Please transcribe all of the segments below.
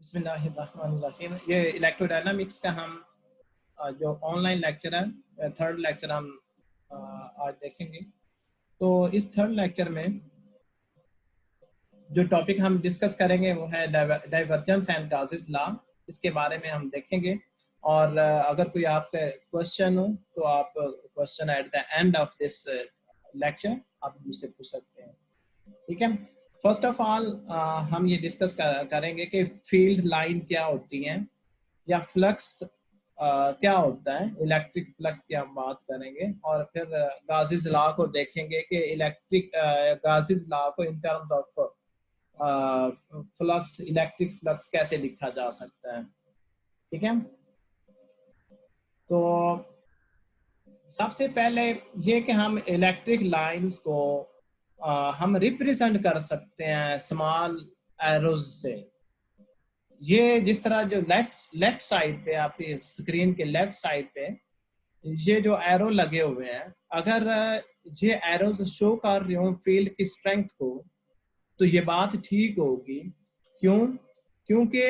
बिस्मिल्लाहिर्रहमानिर्रहीम। ये इलेक्ट्रोडायनामिक्स का हम जो ऑनलाइन लेक्चर है, थर्ड लेक्चर हम आज देखेंगे। तो इस थर्ड लेक्चर में जो टॉपिक हम डिस्कस करेंगे वो है डाइवर्जेंस एंड गासेस लॉ। इसके बारे में हम देखेंगे और अगर कोई आपका क्वेश्चन हो तो आप question at the end of this lecture आप मुझसे पूछ सकते हैं। ठीक है, फर्स्ट ऑफ ऑल हम ये डिस्कस करेंगे कि फील्ड लाइन क्या होती हैं या फ्लक्स क्या होता है, इलेक्ट्रिक फ्लक्स की हम बात करेंगे और फिर गासेस लॉ को देखेंगे कि इलेक्ट्रिक गासेस लॉ को in terms of flux, electric flux कैसे लिखा जा सकता है। ठीक है, तो सबसे पहले ये कि हम इलेक्ट्रिक लाइंस को हम रिप्रेजेंट कर सकते हैं स्मॉल एरोज से। ये जिस तरह जो लेफ्ट साइड पे आपकी स्क्रीन के लेफ्ट साइड पे ये जो एरो लगे हुए हैं, अगर ये एरोज शो कर रही हो फील्ड की स्ट्रेंथ को तो ये बात ठीक होगी। क्यों? क्योंकि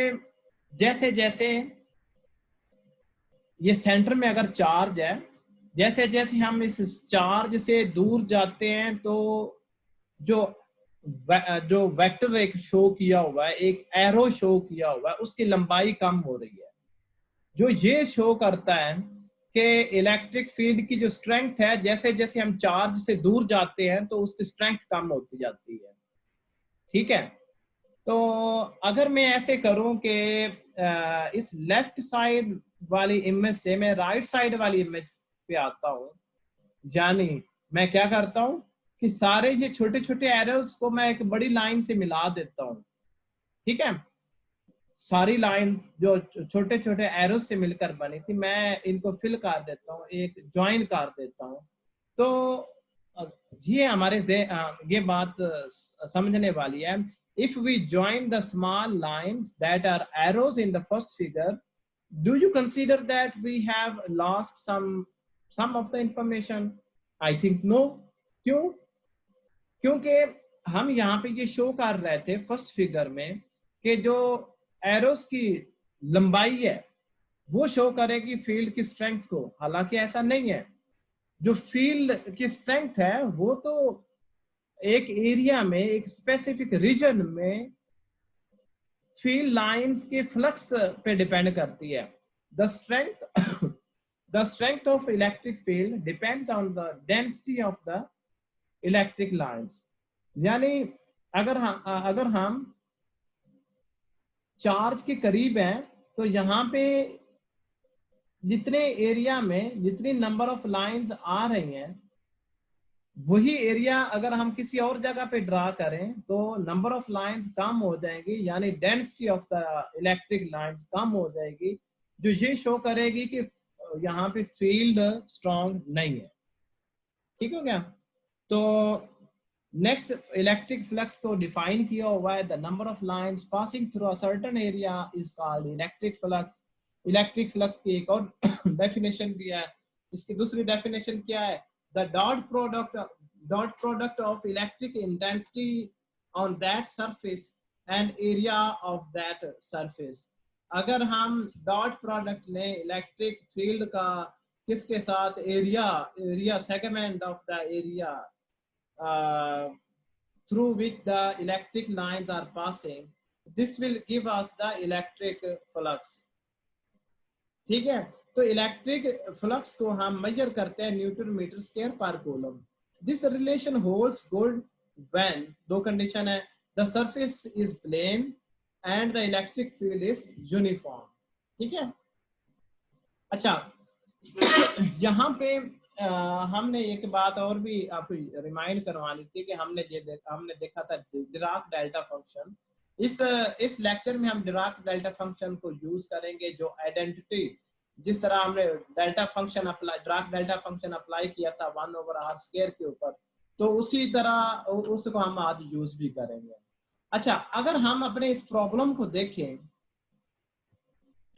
जैसे जैसे ये सेंटर में अगर चार्ज है, जैसे जैसे हम इस चार्ज से दूर जाते हैं तो जो वेक्टर एक शो किया हुआ है, एक एरो शो किया हुआ है, उसकी लंबाई कम हो रही है, जो ये शो करता है कि इलेक्ट्रिक फील्ड की जो स्ट्रेंथ है, जैसे जैसे हम चार्ज से दूर जाते हैं तो उसकी स्ट्रेंथ कम होती जाती है। ठीक है, तो अगर मैं ऐसे करूं कि इस लेफ्ट साइड वाली इमेज से मैं राइट साइड वाली इमेज पे आता हूं, यानी मैं क्या करता हूं कि सारे ये छोटे छोटे एरोस को मैं एक बड़ी लाइन से मिला देता हूं। ठीक है, सारी लाइन जो छोटे छोटे एरोस से मिलकर बनी थी मैं इनको फिल कर देता हूं, एक ज्वाइन कर देता हूं। तो ये हमारे से ये बात समझने वाली है। If we join the small lines that are arrows in the first figure, do you consider that we have lost some of the information? I think no. क्यों? क्योंकि हम यहाँ पे ये शो कर रहे थे फर्स्ट फिगर में कि जो एरोस की लंबाई है वो शो करेगी फील्ड की स्ट्रेंथ को, हालांकि ऐसा नहीं है। जो फील्ड की स्ट्रेंथ है वो तो एक एरिया में, एक स्पेसिफिक रीजन में फील्ड लाइंस के फ्लक्स पे डिपेंड करती है। The strength of electric field depends on the density of the electric lines. यानी अगर हम चार्ज के करीब हैं तो यहाँ पे जितने एरिया में जितनी नंबर ऑफ लाइंस आ रही हैं, वही एरिया अगर हम किसी और जगह पे ड्रा करें तो नंबर ऑफ लाइंस कम हो जाएंगी, यानी density of the electric lines कम हो जाएगी, जो ये शो करेगी कि यहाँ पे फील्ड स्ट्रॉन्ग नहीं है। ठीक हो गया? तो नेक्स्ट इलेक्ट्रिक फ्लक्स को डिफाइन किया हुआ है, the number of lines passing through a certain area is called electric flux. Electric flux की एक और डेफिनेशन भी है। इसकी दूसरी डेफिनेशन क्या है? The dot product of electric intensity on that surface and area of that surface। अगर हम डॉट प्रोडक्ट लें इलेक्ट्रिक फील्ड का किसके साथ? Area segment of the area through which the electric lines are passing, this will give us the electric flux। ठीक है, तो electric flux को हम मेजर करते हैं न्यूटन मीटर स्क्वायर पर coulomb. This relation holds good when दो condition है, the surface is plane and the electric field is uniform. ठीक है, अच्छा यहाँ पे हमने एक बात और भी आपको रिमाइंड करवानी थी कि हमने देखा था डिराक डेल्टा फंक्शन। इस लेक्चर में हम डिराक डेल्टा फंक्शन को यूज करेंगे, जो आइडेंटिटी जिस तरह हमने डिराक डेल्टा फंक्शन अप्लाई किया था 1/r² के ऊपर, तो उसी तरह उसको हम आज यूज भी करेंगे। अच्छा, अगर हम अपने इस प्रॉब्लम को देखें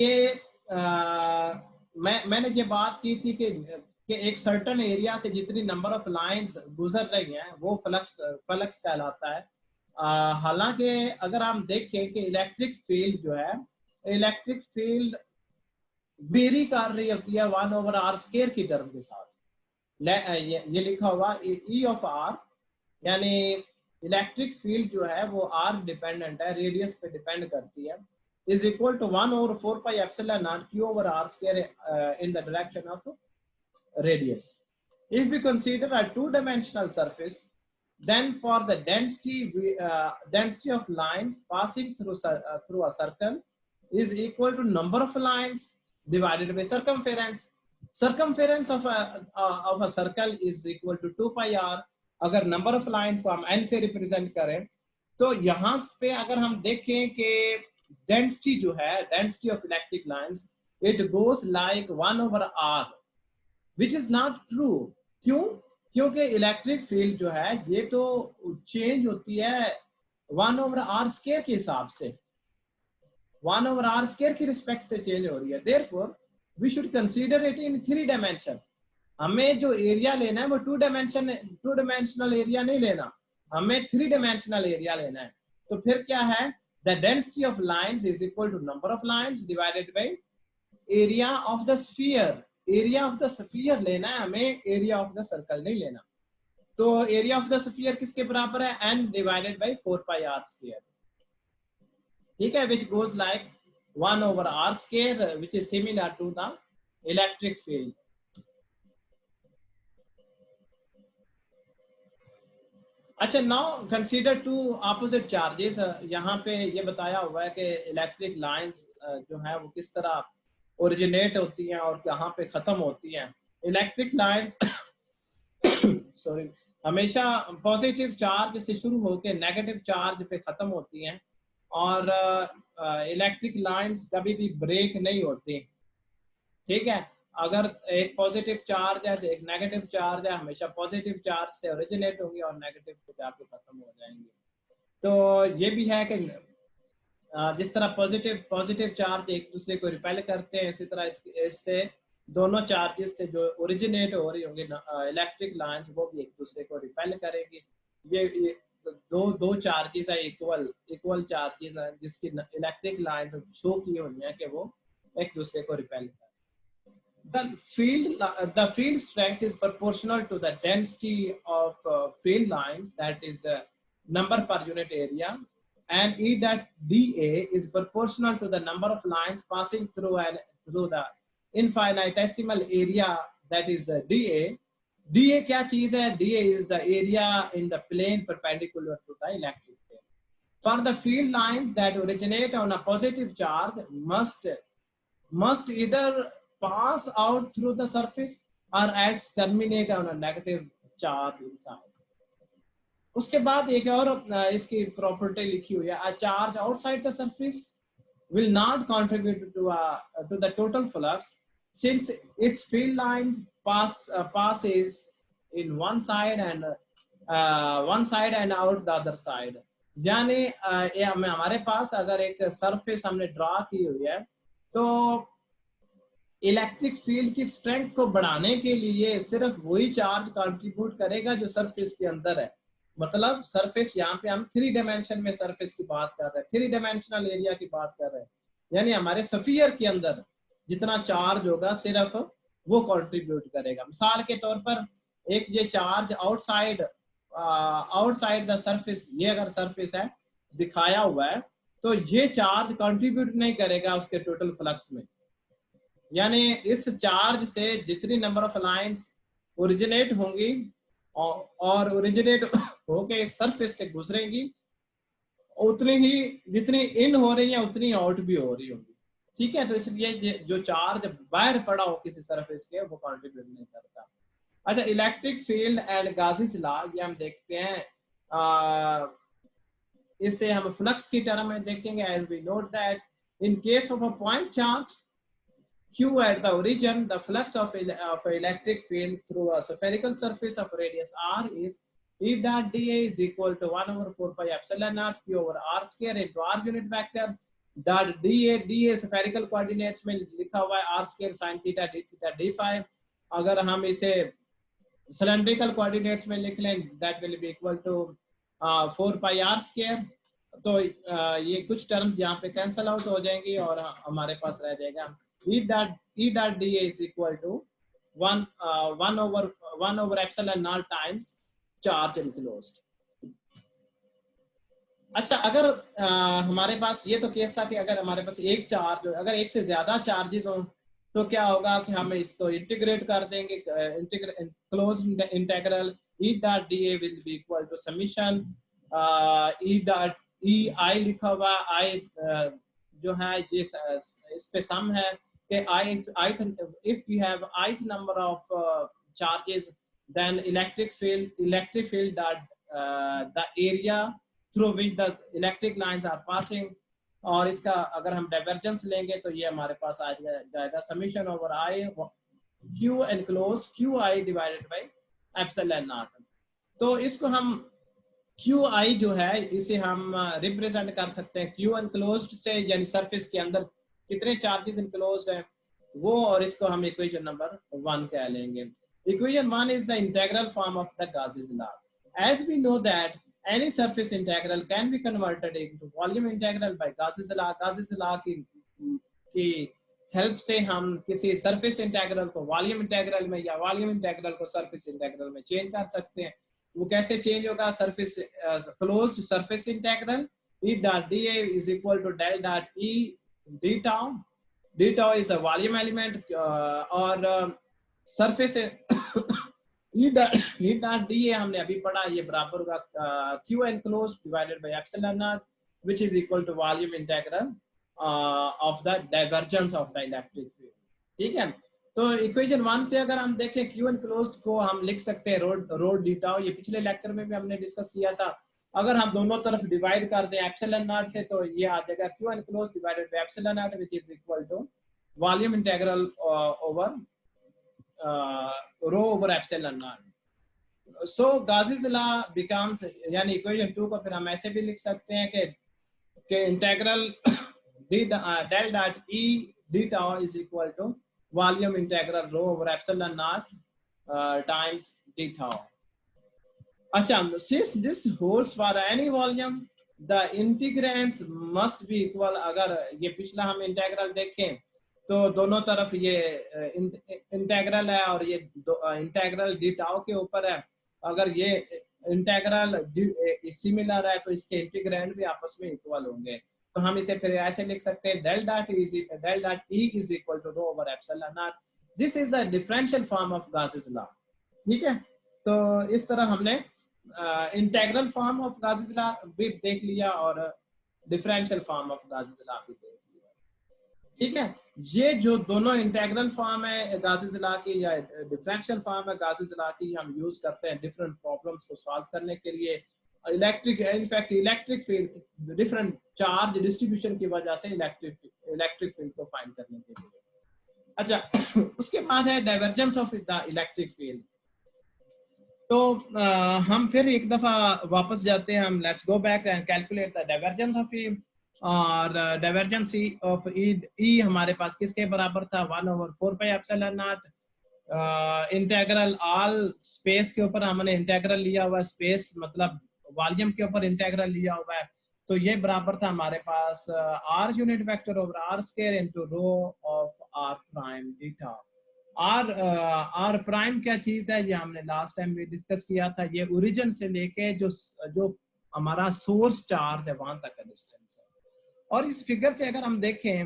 कि मैंने ये बात की थी कि एक सर्टेन एरिया से जितनी नंबर ऑफ लाइंस गुजर रही हैं वो फ्लक्स कहलाता है। हालांकि अगर हम देखें कि इलेक्ट्रिक फील्ड जो है, इलेक्ट्रिक फील्ड वेरी कर रही होती है 1/r² की टर्म के साथ। ये लिखा हुआ E ऑफ r, यानी इलेक्ट्रिक फील्ड जो है वो r डिपेंडेंट है, रेडियस पे डिपेंड करती है, is equal to 1/4πε0 q/r² in the direction of radius. If we consider a two-dimensional surface, then for the density of lines passing through a circle is equal to number of lines divided by circumference. Circumference of a circle is equal to 2πr. अगर number of lines को हम n से represent करें तो यहाँ पे अगर हम देखें कि density जो है, density of electric lines, it goes like 1/r, which is not true. क्यों? क्योंकि इलेक्ट्रिक फील्ड जो है ये तो चेंज होती है 1/r² के हिसाब से, 1/r² की रिस्पेक्ट से चेंज हो रही है। Therefore, we should consider it in 3 dimension. हमें जो एरिया लेना है वो टू डायमेंशनल एरिया नहीं लेना, हमें 3 dimensional एरिया लेना है। तो फिर क्या है? The density of lines is equal to number of lines divided by area of the sphere. Area of the sphere लेना है हमें, एरिया ऑफ द सर्कल नहीं लेना। तो एरिया ऑफ द स्फीयर किसके बराबर है? n डिवाइडेड बाय 4πr², ठीक है, which goes like 1/r², which is similar to the electric field. अच्छा, now consider two opposite charges. यहाँ पे ये बताया हुआ है कि इलेक्ट्रिक लाइंस जो है वो किस तरह ओरिजिनेट होती हैं और कहाँ पे खत्म होती हैं। इलेक्ट्रिक लाइंस सॉरी हमेशा पॉजिटिव चार्ज से शुरू होकर नेगेटिव चार्ज पे खत्म होती हैं, और इलेक्ट्रिक लाइंस कभी भी ब्रेक नहीं होती, ठीक है। अगर एक पॉजिटिव चार्ज है तो एक नेगेटिव चार्ज है, हमेशा पॉजिटिव चार्ज से ओरिजिनेट होंगी और नेगेटिव पे जाके खत्म हो जाएंगी। तो ये भी है कि जिस तरह पॉजिटिव चार्ज एक दूसरे को रिपेल करते हैं, इसी तरह इससे दोनों चार्जेस से जो ओरिजिनेट हो रही होंगी इलेक्ट्रिक लाइंस, वो भी एक दूसरे को रिपेल करेंगी। ये दो चार्जेस है, इक्वल चार्जेस हैं जिसकी इलेक्ट्रिक लाइंस शो की हुई है कि वो एक दूसरे को रिपेल करें। The field strength is proportional to the density of field lines, that is number per unit area, and E dot dA is proportional to the number of lines passing through the infinitesimal area, that is dA. dA क्या चीज है? dA is the area in the plane perpendicular to the electric field. For the field lines that originate on a positive charge must either pass out through the surface or else terminate on a negative charge inside. उसके बाद एक और इसकी property लिखी हुई है, a charge outside the surface will not contribute to the total flux since its field lines passes in one side and out the other side. यानी हमारे पास अगर एक सरफेस हमने ड्रा की हुई है तो इलेक्ट्रिक फील्ड की स्ट्रेंथ को बढ़ाने के लिए सिर्फ वही चार्ज कंट्रीब्यूट करेगा जो सरफेस के अंदर है। मतलब सरफेस, यहाँ पे हम 3 डायमेंशन में सरफेस की बात कर रहे हैं, 3 डायमेंशनल एरिया की बात कर रहे हैं, यानी हमारे स्फीयर के अंदर जितना चार्ज होगा सिर्फ वो कंट्रीब्यूट करेगा। मिसाल के तौर पर एक ये चार्ज आउटसाइड द सरफेस, ये अगर सरफेस है दिखाया हुआ है, तो ये चार्ज कंट्रीब्यूट नहीं करेगा उसके टोटल फ्लक्स में। यानी इस चार्ज से जितनी नंबर ऑफ लाइंस ओरिजिनेट होंगी और ओरिजिनेट होके इस सरफेस से गुजरेंगी, उतनी ही जितनी इन हो रही है उतनी आउट भी हो रही होगी, ठीक है। तो इसलिए जो चार्ज बाहर पड़ा हो किसी सरफेस के वो कंट्रीब्यूट नहीं करता। अच्छा, इलेक्ट्रिक फील्ड एंड गाउसेस लॉ, ये हम देखते हैं, इससे हम फ्लक्स की टर्म में देखेंगे। As we note that in case of a point charge Q at the origin, the flux of electric field through a spherical surface of radius r is E dot dA is equal to 1/4πε0 Q/r² into r unit vector dot dA spherical coordinates में लिखा हुआ है r² sin theta d theta d phi। अगर हम इसे cylindrical coordinates में लिख लें, that will be equal to 4 pi R square. तो ये कुछ टर्म यहाँ पे कैंसल आउट हो जाएंगी और हमारे पास रह जाएगा E dot D is equal to 1 over epsilon naught times charge enclosed. अच्छा, अगर हमारे पास ये तो केस था कि अगर हमारे पास एक चार्ज, अगर एक से ज्यादा चार्जेस हो तो क्या होगा कि हम इसको इंटीग्रेट कर देंगे, closed integral E dot D A will be equal to summation E dot E I लिखा हुआ आई जो है ये इस पे सम है कि I if we have ith number of charges then electric field dot the area through which the electric lines are passing, और इसका अगर हम डाइवर्जेंस लेंगे तो ये हमारे पास आ जाएगा summation over I Q enclosed Q I divided by epsilon not. तो इसको हम क्यू आई जो है इसे हम रिप्रेजेंट कर सकते हैं क्यू एनक्लोज्ड से, यानी सरफेस के अंदर कितने चार्जेस एनक्लोज्ड हैं वो, और इसको हम इक्वेशन नंबर 1 कह लेंगे। Equation 1 is the integral form of the Gauss's law. As we know that any surface integral can be converted into volume integral by Gauss's law. Gauss's law की help से हम किसी सरफेस इंटेग्रल को volume integral में या volume integral को surface integral में change कर सकते हैं। वो कैसे चेंज होगा? Surface closed surface integral E dot D A is equal to del dot E D tau. D tau is a volume element और surface E dot D A हमने अभी पढ़ा, ये बराबर होगा Q enclosed divided by epsilon naught which is equal to volume integral of the divergence of the electric field. ठीक है, तो इक्वेशन 1 से अगर हम देखें क्यू एनक्लोज्ड को हम लिख सकते हैं रो डी टाउ, ये पिछले लेक्चर में भी हमने डिस्कस किया था। अगर हम दोनों तरफ डिवाइड कर दें एप्सिलॉन नॉट से तो ये आ जाएगा Q enclosed divided by epsilon naught which is equal to volume integral over rho over epsilon naught. So Gauss's law becomes, यानी इक्वेशन 2 को फिर हम ऐसे भी लिख सकते हैं कि integral del dot E D tau is equal to volume integral rho over epsilon naught times D tau. अच्छा, since this holds for any volume the integrands must be equal। अगर ये पिछला हम इंटीग्रल देखें तो दोनों तरफ ये इंटीग्रल है और ये इंटीग्रल डी टाउ के ऊपर है। अगर ये इंटीग्रल सिमिलर है तो इसके इंटीग्रैंड भी आपस में इक्वल होंगे। तो हम इसे फिर ऐसे लिख सकते हैं del dot E is equal to rho over epsilon naught. This is the differential form of Gauss's law। ठीक है, तो इस तरह हमने integral form of Gauss's law भी देख लिया और differential form of Gauss's law भी देख लिया। ठीक है, ये जो दोनों इंटीग्रल फॉर्म है Gauss's law की या डिफरेंशियल फॉर्म है Gauss's law की, हम यूज करते हैं डिफरेंट प्रॉब्लम्स को सॉल्व करने के लिए। Electric field different charge distribution की वजह से इलेक्ट्रिक फील्ड को फाइंड करने के लिए। अच्छा, उसके बाद है divergence of the electric field. तो हम फिर एक दफा वापस जाते हैं, हम let's go back and calculate the divergence of E. और डाइवर्जेंस ऑफ ई हमारे पास किसके बराबर था? 1/4 pi epsilon not integral all space के ऊपर हमने इंटीग्रल लिया हुआ है, स्पेस मतलब वॉल्यूम के ऊपर इंटीग्रल लिया हुआ है। तो ये बराबर था हमारे पास r unit vector over r square into rho of r prime theta. r prime क्या चीज है, ये हमने लास्ट टाइम भी डिस्कस किया था। ये ओरिजिन से लेके जो हमारा सोर्स चार्ज है वहां तक का डिस्टेंस है। और इस फिगर से अगर हम देखें,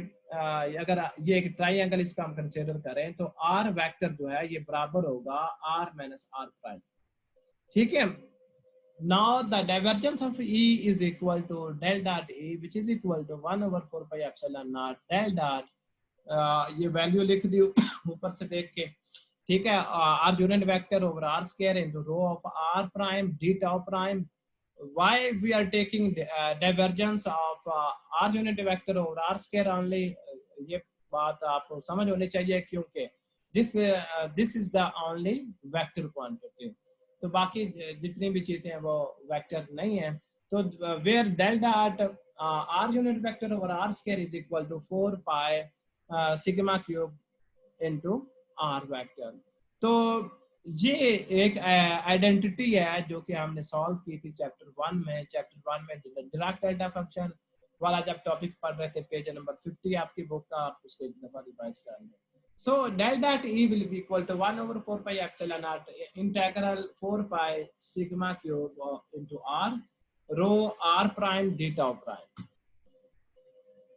अगर ये एक ट्राइंगल इसका हम कंसीडर करें तो r वेक्टर जो है ये बराबर होगा r माइनस r प्राइम। ठीक है, now the divergence of E is equal to del dot E which is equal to 1/4 pi epsilon naught del dot ये वैल्यू लिख दी ऊपर से देख के। ठीक है, r unit vector over r square into rho of r prime d tau prime. why we are taking divergence of r unit vector over r square only, ये बात आपको समझ होनी चाहिए क्योंकि this is the only vector quantity। तो बाकी जितनी भी चीजें हैं वो वेक्टर नहीं है। तो where del dot r unit vector over r square is equal to 4 pi sigma cube into r vector. तो ये एक आइडेंटिटी है जो कि हमने सॉल्व की थी चैप्टर 1 में। चैप्टर 1 में डिराक डेल्टा फंक्शन वाला जब टॉपिक पढ़ रहे थे, पेज नंबर 50 आपकी बुक का, आप उसको एक दफा रिवाइज कर लें। So del dot E will be equal to 1 over 4 pi epsilon naught integral 4 pi sigma cube into R rho R prime d tau prime।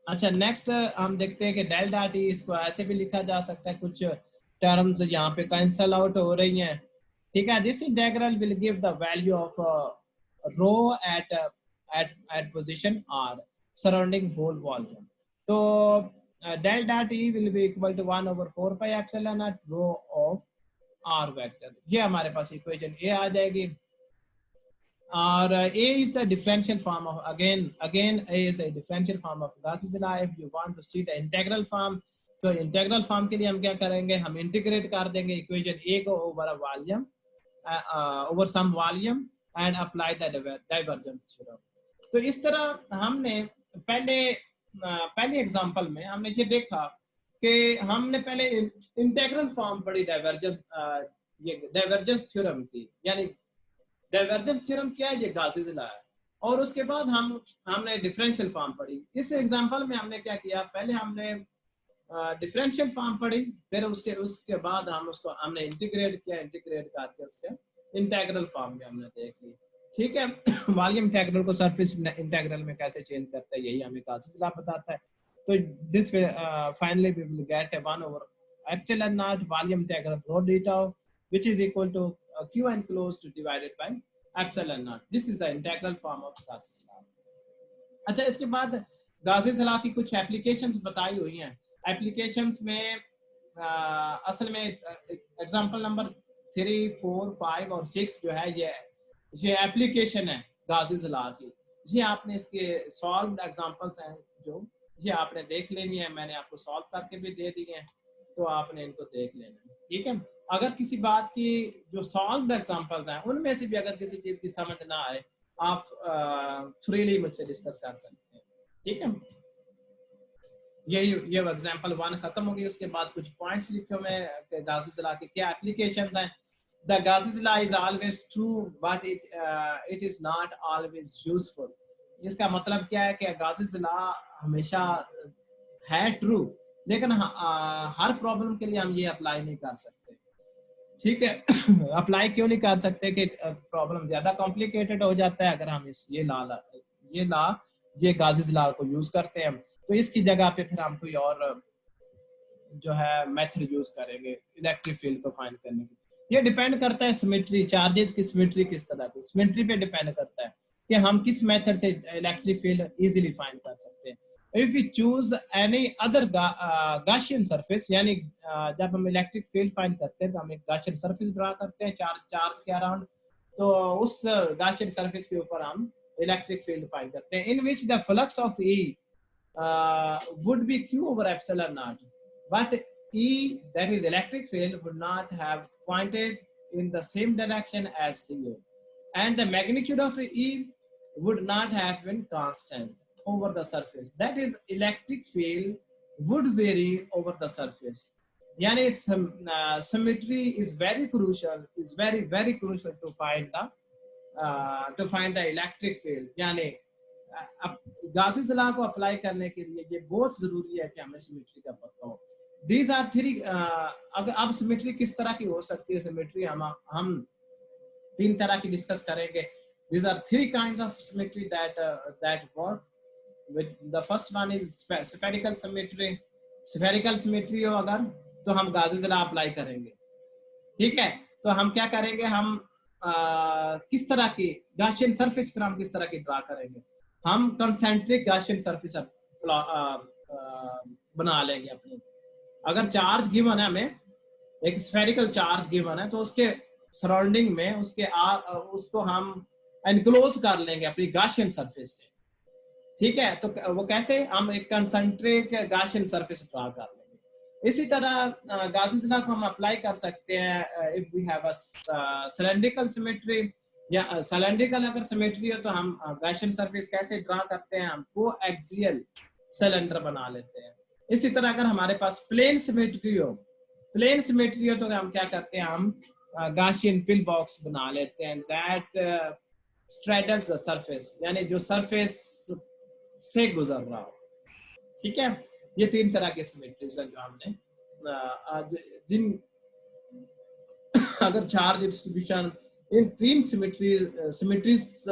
अच्छा, नेक्स्ट हम देखते हैं कि डेल डॉट ई, इसको ऐसे भी लिखा जा सकता है, कुछ टर्म्स यहाँ पे कैंसल आउट हो रही हैं, ठीक है। This integral will give the value of rho at at position R surrounding whole volume. तो del dot E will be equal to 1 over 4 pi epsilon naught rho of R vector. ये हमारे पास equation ए आ जाएगी। और A is the differential form of, again A is a differential form of Gauss's law। If you want to see the integral form, तो integral form के लिए हम क्या करेंगे, हम इंटीग्रेट कर देंगे इक्वेशन A को over a volume, over some volume and apply the divergence theorem. तो इस तरह हमने पहले एग्जांपल में हमने ये देखा कि हमने पहले इंटीग्रल फॉर्म पढ़ी डाइवर्जेंस थ्योरम की, यानी डाइवर्जेंस थ्योरम क्या है, ये गॉसेस लॉ है। और उसके बाद हमने डिफरेंशियल फॉर्म पढ़ी। इस एग्जांपल में हमने क्या किया, पहले हमने डिफरेंशियल फॉर्म पढ़ी, फिर उसके बाद हमने इंटीग्रेट किया, इंटीग्रेट करके उसके इंटीग्रल फॉर्म में हमने देख ली, ठीक है। वॉल्यूम इंटीग्रल को सरफेस इंटीग्रल में कैसे चेंज करता है, यही हमें गॉसेस लॉ बताता है। तो this finally we will get 1 over epsilon naught volume integral rho d tau which is equal to Q enclosed divided by epsilon naught। This is the integral form of Gauss's law। अच्छा, इसके बाद Gauss's law की कुछ applications बताई हुई हैं। Applications में असल में एग्जांपल नंबर 3, 4, 5 और 6 जो है ये एप्लीकेशन है Gauss's law की। ये आपने इसके सॉल्व्ड एग्जांपल्स हैं जो ये आपने देख लेनी है, मैंने आपको सॉल्व करके भी दे दिए हैं, तो आपने इनको देख लेना है, ठीक है। अगर किसी बात की जो सॉल्व्ड एग्जांपल्स हैं उनमें से भी अगर किसी चीज की समझ ना आए, आप फ्रीली मुझसे डिस्कस कर सकते हैं, ठीक है। ये एग्जांपल 1 खत्म हो गई। उसके बाद कुछ पॉइंट्स लिखे हुए हैं गॉसेस लॉ के क्या एप्लीकेशंस हैं। The Gauss's law is always true but it is not always useful. इसका मतलब क्या है कि गॉसेस लॉ हमेशा है ट्रू, लेकिन हर प्रॉब्लम के लिए हम ये अप्लाई नहीं कर सकते, ठीक है। अप्लाई क्यों नहीं कर सकते कि प्रॉब्लम ज्यादा कॉम्प्लिकेटेड हो जाता है अगर हम ये गॉसेस लॉ को यूज करते हैं। तो इसकी जगह पे फिर हम कोई और जो है मेथड यूज करेंगे इलेक्ट्रिक फील्ड को फाइंड करने की। ये डिपेंड करता है सिमेट्री, चार्जेस की सिमेट्री किस तरह की, सिमेट्री पे डिपेंड करता है कि हम किस मेथड से इलेक्ट्रिक फील्ड इजीली फाइंड कर सकते हैं। If we choose any other Gaussian surface, यानी जब हम इलेक्ट्रिक फील्ड फाइंड करते हैं तो हम एक Gaussian surface ड्रा करते हैं चार्ज के अराउंड, तो उस Gaussian surface के ऊपर हम इलेक्ट्रिक फील्ड फाइंड करते हैं, in which the flux of E would be Q over epsilon naught, but E, that is electric field, would not have pointed in the same direction as dA, and the magnitude of E would not have been constant over the surface, that is electric field would vary over the surface। yani symmetry is very crucial, is very crucial to find the electric field। yani Gauss's law को apply करने के लिए ये बहुत जरूरी है कि हमें सिमेट्री का पता हो। दीज आर 3 अगर अब सिमेट्री किस तरह की हो सकती है, सिमेट्री हम 3 तरह की डिस्कस करेंगे। These are 3 kinds of symmetry that work। The first one is spherical symmetry। spherical symmetry हो अगर तो हम गॉसेस लॉ अप्लाई करेंगे, ठीक है। तो हम क्या करेंगे, हम किस तरह की गॉसियन सरफेस पर हम किस तरह की ड्रा करेंगे, हम कंसेंट्रिक गॉसियन सरफेस बना लेंगे अपनी। अगर चार्ज गिवन है, हमें एक स्फेरिकल चार्ज गिवन है, तो उसके सराउंडिंग में उसको हम एनक्लोज कर लेंगे अपनी गॉसियन सरफेस से, ठीक है। तो वो कैसे, हम एक कंसेंट्रिक गॉसियन सरफेस ड्रा कर लेंगे। इसी तरह गॉसेस लॉ को हम अप्लाई कर सकते हैं if we have a cylindrical symmetry, या सिलेंड्रिकल अगर सिमेट्री हो तो हम गॉसियन सरफेस कैसे ड्रा करते हैं, हम कोएक्सियल सिलेंडर बना लेते हैं। इसी तरह अगर हमारे पास प्लेन सिमेट्री हो तो हम क्या करते हैं, हम गाशियन पिल बॉक्स बना लेते हैं दैट स्ट्रेडल्स द सरफेस, यानी जो सरफेस से गुजर रहा हो। ठीक है, ये 3 तरह के सिमेट्रीज हैं जो हमने जिन अगर चार्ज डिस्ट्रीब्यूशन इन 3 सिमेट्रीज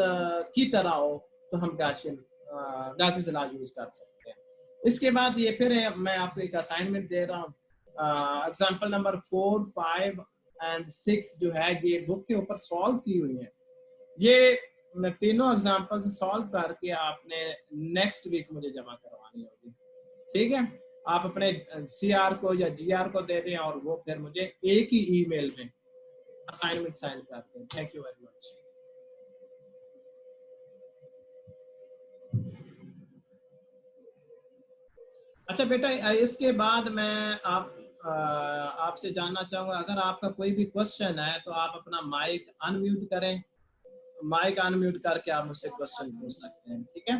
की तरह हो तो हम गासेस लॉ यूज कर सकते हैं। इसके बाद ये फिर मैं आपको एक असाइनमेंट दे रहा हूँ, एग्जांपल नंबर 4, 5 एंड 6 जो है ये बुक के ऊपर सॉल्व की हुई है। ये तीनों एग्जांपल से सॉल्व करके आपने नेक्स्ट वीक मुझे जमा करवानी होगी। ठीक है, आप अपने CR को या GR को दे दें और वो फिर मुझे एक ही ईमेल में असाइनमेंट साइन करते हैं। Thank you very much. अच्छा बेटा, इसके बाद मैं आपसे जानना चाहूँगा, अगर आपका कोई भी क्वेश्चन है तो आप अपना माइक अनम्यूट करें, माइक अनम्यूट करके आप मुझसे क्वेश्चन पूछ सकते हैं। ठीक है,